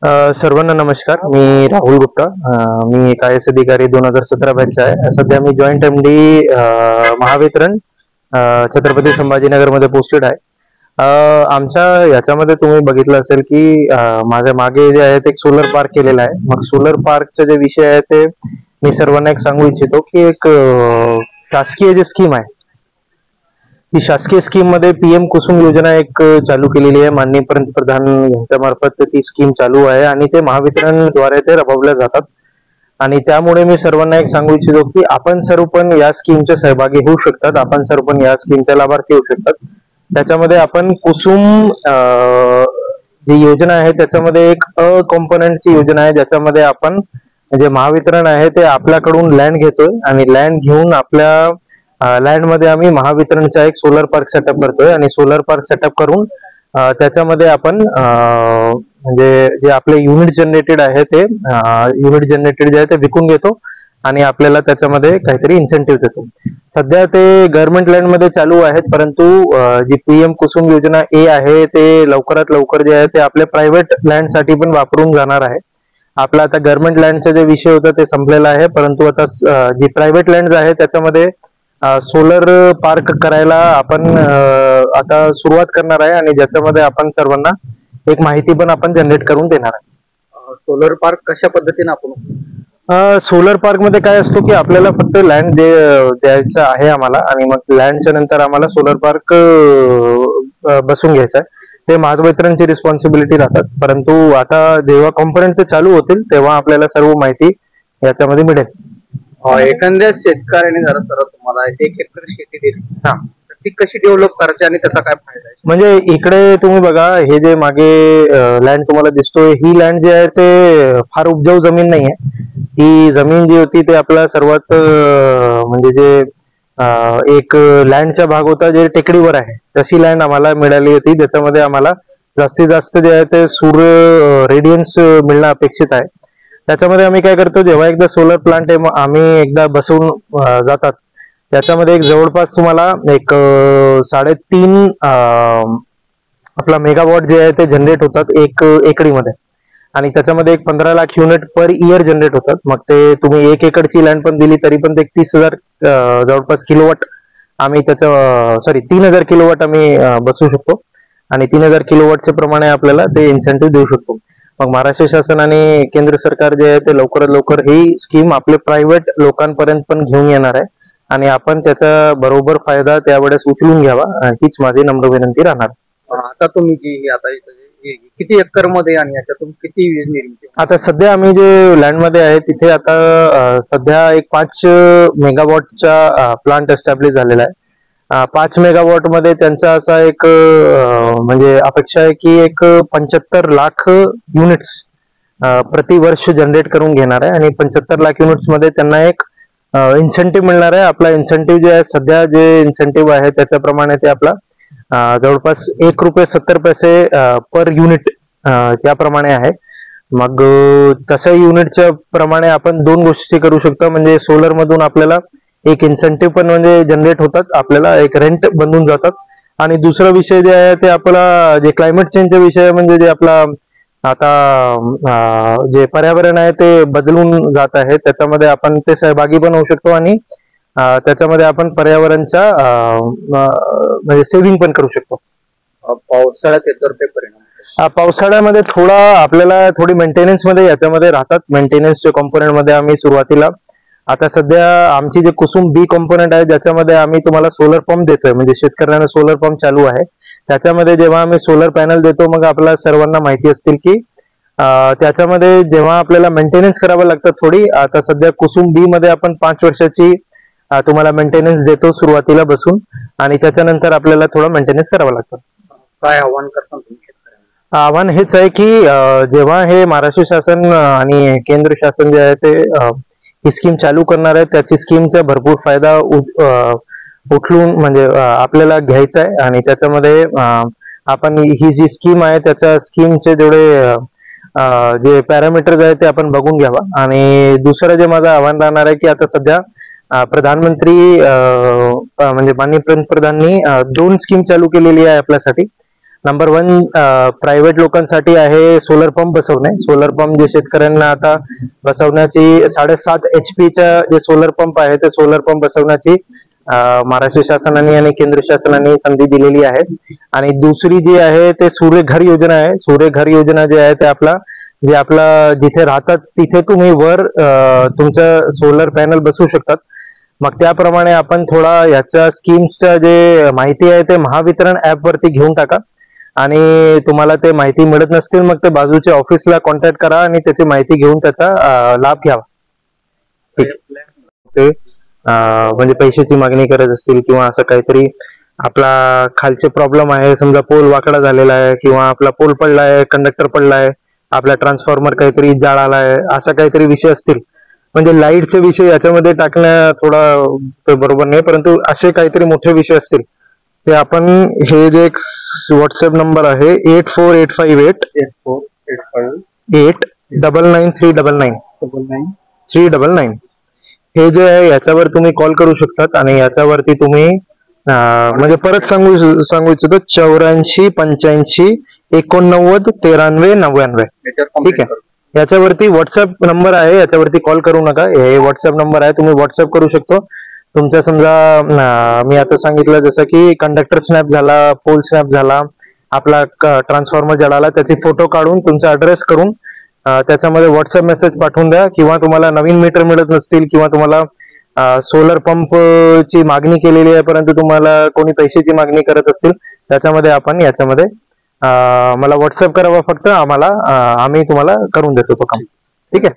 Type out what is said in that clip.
सर्वांना नमस्कार. मी राहुल गुप्ता. मी एक आय एस अधिकारी 2017 बॅचचा आहे. सध्या मी जॉईंट MD महावितरण छत्रपती संभाजीनगरमध्ये पोस्टेड आहे. आमच्या याच्यामध्ये तुम्ही बघितलं असेल की माझ्या मागे जे आहे ते एक सोलर पार्क केलेला आहे. मग सोलर पार्कचे जे विषय आहे ते मी सर्वांना एक सांगू इच्छितो की एक शासकीय जी स्कीम आहे, ही शासकीय स्कीम मध्ये PM कुसुम योजना एक चालू केलेली आहे. माननीय पंतप्रधान यांच्या मार्फत ती स्कीम चालू आहे आणि ते महावितरणद्वारे ते राबवल्या जातात. आणि त्यामुळे मी सर्वांना एक सांगू इच्छितो की आपण सर्व पण या स्कीमचे सहभागी होऊ शकतात. आपण सर्व पण या स्कीमच्या लाभार्थी होऊ शकतात. त्याच्यामध्ये आपण कुसुम जी योजना आहे त्याच्यामध्ये एक कॉम्पोनंटची योजना आहे, ज्याच्यामध्ये आपण म्हणजे महावितरण आहे ते आपल्याकडून लँड घेतोय आणि लँड घेऊन आपल्या लँड मध्ये आम्ही महावितरणचा एक सोलर पार्क सेटअप करतोय आणि सोलर पार्क सेटअप करून त्याच्यामध्ये आपण म्हणजे जे आपले युनिट जनरेटेड आहे ते युनिट जनरेटेड जे आहे ते विकून घेतो आणि आपल्याला त्याच्यामध्ये काहीतरी इन्सेंटिव्ह देतो. सध्या ते गव्हर्नमेंट लँड मध्ये चालू आहेत, परंतु जी PM कुसुम योजना ए आहे ते लवकरात लवकर जे आहे ते आपल्या प्रायव्हेट लँड साठी पण वापरून जाणार आहे. आपला आता गव्हर्नमेंट लँडचा जे विषय होता ते संपलेला आहे, परंतु आता जी प्रायव्हेट लँड आहे त्याच्यामध्ये सोलर पार्क करायला आपण आता सुरुवात करणार आहे आणि ज्याच्यामध्ये आपण सर्वांना एक माहिती पण आपण जनरेट करून देणार आहे. सोलर पार्क कशा पद्धतीने आपण सोलर पार्क मध्ये काय असतो की आपल्याला फक्त लँड द्यायचं आहे आम्हाला आणि मग लँडच्या नंतर आम्हाला सोलर पार्क बसून घ्यायचा आहे. ते महावितरणची रिस्पॉन्सिबिलिटी राहतात, परंतु आता जेव्हा कॉम्पोनंट ते चालू होतील तेव्हा आपल्याला सर्व माहिती याच्यामध्ये मिळेल. एखाद्या शेतकऱ्याने जरा सर तुम्हाला 1 एकर शेती दिली, तर ती कशी डेव्हलप करायची आणि त्याचा काय फायदा आहे? म्हणजे इकडे तुम्ही बघा, हे जे मागे लँड तुम्हाला दिसतोय, ही लँड जी आहे ते फार उपजाऊ जमीन नाही आहे. ही जमीन जी होती ते आपला सर्वात म्हणजे जे एक लँडचा भाग होता जे टेकडीवर आहे, तशी लँड आम्हाला मिळाली होती. ज्याच्यामध्ये आम्हाला जास्तीत जास्त जे आहे ते सूर्य रेडियन्स मिळणं अपेक्षित आहे. त्याच्यामध्ये आम्ही काय करतो, जेव्हा एकदा सोलर प्लांट आम्ही एकदा बसवून जातात, त्याच्यामध्ये एक जवळपास तुम्हाला एक 3.5 आपला मेगावॉट जे आहे ते जनरेट होतात एक एकरीमध्ये आणि त्याच्यामध्ये एक 15 lakh unit per year generate होतात. मग ते तुम्ही 1 एकरची लँड पण दिली तरी पण ते 30,000 जवळपास किलोवॉट आम्ही त्याचं 3,000 किलोवॉट आम्ही बसवू शकतो आणि 3,000 किलोवॉटच्या प्रमाणे आपल्याला ते इन्सेंटिव्ह देऊ शकतो. मग महाराष्ट्र शासन आणि केंद्र सरकार जे आहे ते लवकरात लवकर ही स्कीम आपले प्रायव्हेट लोकांपर्यंत पण घेऊन येणार आहे आणि आपण त्याचा बरोबर फायदा त्यावेळेस उचलून घ्यावा, हीच माझी नम्र विनंती राहणार. आता तुम्ही जी आता किती एकर मध्ये आणि याच्यातून किती वीज निर्मिती? आता सध्या आम्ही जे लँड मध्ये आहे तिथे आता सध्या एक 5 मेगावॉटचा प्लांट एस्टॅब्लिश झालेला आहे. 5 मेगावॉट मध्ये त्यांचा असा एक म्हणजे अपेक्षा आहे की एक 75 लाख युनिट्स प्रतिवर्ष जनरेट करून घेणार आहे आणि 75 लाख युनिट्स मध्ये त्यांना एक इन्सेंटिव्ह मिळणार आहे. आपला इन्सेंटिव्ह जे आहे, सध्या जे इन्सेंटिव्ह आहे त्याच्याप्रमाणे ते आपला जवळपास ₹1.70 पर युनिट त्याप्रमाणे आहे. मग तशा युनिटच्या प्रमाणे आपण 2 गोष्टी करू शकतो. म्हणजे सोलर मधून आपल्याला एक इन्सेंटिव्ह पण म्हणजे जनरेट होतात, आपल्याला एक रेंट बनून जातात आणि दुसरा विषय जे आहे ते आपला जे क्लायमेट चेंजचा विषय म्हणजे जे आपला आता जे पर्यावरण आहे ते बदलून जात आहे, त्याच्यामध्ये आपण ते सहभागी पण होऊ शकतो आणि त्याच्यामध्ये आपण पर्यावरणच्या म्हणजे सेव्हिंग पण करू शकतो. पावसाळ्यात याच्यावर काय परिणाम? पावसाळ्यामध्ये थोडा आपल्याला थोडी मेंटेनन्स मध्ये याच्यामध्ये राहतात. मेंटेनन्सच्या कॉम्पोनंट मध्ये आम्ही सुरुवातीला आता सध्या आमची जे कुसुम बी कॉम्पोनंट आहे ज्याच्यामध्ये आम्ही तुम्हाला सोलर पंप देतोय, म्हणजे शेतकऱ्यांना सोलर पंप चालू आहे. त्याच्यामध्ये जेव्हा आम्ही सोलर पॅनल देतो, मग आपल्याला सर्वांना माहिती असतील की त्याच्यामध्ये जेव्हा आपल्याला मेंटेनन्स करावं लागतं थोडी. आता सध्या कुसुम बी मध्ये आपण 5 वर्षाची तुम्हाला मेंटेनन्स देतो सुरुवातीला बसून आणि त्याच्यानंतर आपल्याला थोडं मेंटेनन्स करावं लागतं. काय आव्हान करता तुम्ही शेतकऱ्यांना? आव्हान हेच आहे की जेव्हा हे महाराष्ट्र शासन आणि केंद्र शासन जे आहे ते ही स्कीम चालू करणार आहे, त्याची स्कीमचा भरपूर फायदा उचलून म्हणजे आपल्याला घ्यायचा आहे आणि त्याच्यामध्ये आपण ही जी स्कीम आहे त्याच्या स्कीमचे जेवढे जे पॅरामीटर्स आहेत ते आपण बघून घ्यावा. आणि दुसरं जे माझं आव्हान राहणार आहे की आता सध्या प्रधानमंत्री म्हणजे माननीय पंतप्रधानांनी 2 स्कीम चालू केलेली आहे आपल्यासाठी. नंबर 1 प्रायव्हेट लोकांसाठी आहे सोलर पंप बसवणे. सोलर पंप जे शेतकऱ्यांना आता बसवण्याची 7.5 HP च्या जे सोलर पंप आहे ते सोलर पंप बसवण्याची महाराष्ट्र शासनाने आणि केंद्र शासनाने संधी दिलेली आहे. आणि दुसरी जी आहे ते सूर्यघर योजना आहे. सूर्यघर योजना जी आहे ते आपला जिथे राहतात तिथे तुम्ही वर तुमचं सोलर पॅनल बसवू शकतात. मग त्याप्रमाणे आपण थोडा याच्या स्कीम्सच्या जे माहिती आहे ते महावितरण ऍप वरती घेऊन टाका. आणि तुम्हाला ते माहिती मिळत नसतील मग ते बाजूच्या ऑफिसला कॉन्टॅक्ट करा आणि त्याची माहिती घेऊन त्याचा लाभ घ्यावा. ठीक आहे. म्हणजे पैशाची मागणी करत असतील किंवा असं काहीतरी आपला खालचे प्रॉब्लेम आहे, समजा पोल वाकडा झालेला आहे किंवा आपला पोल पडलाय, कंडक्टर पडलाय, आपला ट्रान्सफॉर्मर काहीतरी जाळालाय, असा काहीतरी विषय असतील, म्हणजे लाईटचे विषय याच्यामध्ये टाकणं थोडा बरोबर नाही, परंतु असे काहीतरी मोठे विषय असतील ते आपण हे जे एक व्हॉट्सअप नंबर आहे 8485899399 हे जे आहे याच्यावर तुम्ही कॉल करू शकतात. आणि याच्यावरती तुम्ही म्हणजे परत सांगू इच्छितो 8485891399. ठीक आहे. याच्यावरती व्हॉट्सअप नंबर आहे, याच्यावरती कॉल करू नका. हे व्हॉट्सअप नंबर आहे, तुम्ही व्हॉट्सअप करू शकतो. तुमच्या समजा मी आता सांगितलं जसं की कंडक्टर स्नॅप झाला, पोल स्नॅप झाला, आपला ट्रान्सफॉर्मर जळाला, त्याचे फोटो काढून तुमचा ऍड्रेस करून त्याच्यामध्ये व्हॉट्सअप मेसेज पाठवून द्या. किंवा तुम्हाला नवीन मीटर मिळत नसतील किंवा तुम्हाला सोलर पंपची मागणी केलेली आहे परंतु तुम्हाला कोणी पैशाची मागणी करत असतील त्याच्यामध्ये आपण याच्यामध्ये मला व्हॉट्सअप करावा फक्त आम्हाला, आम्ही तुम्हाला करून देतो तो काम. ठीक आहे.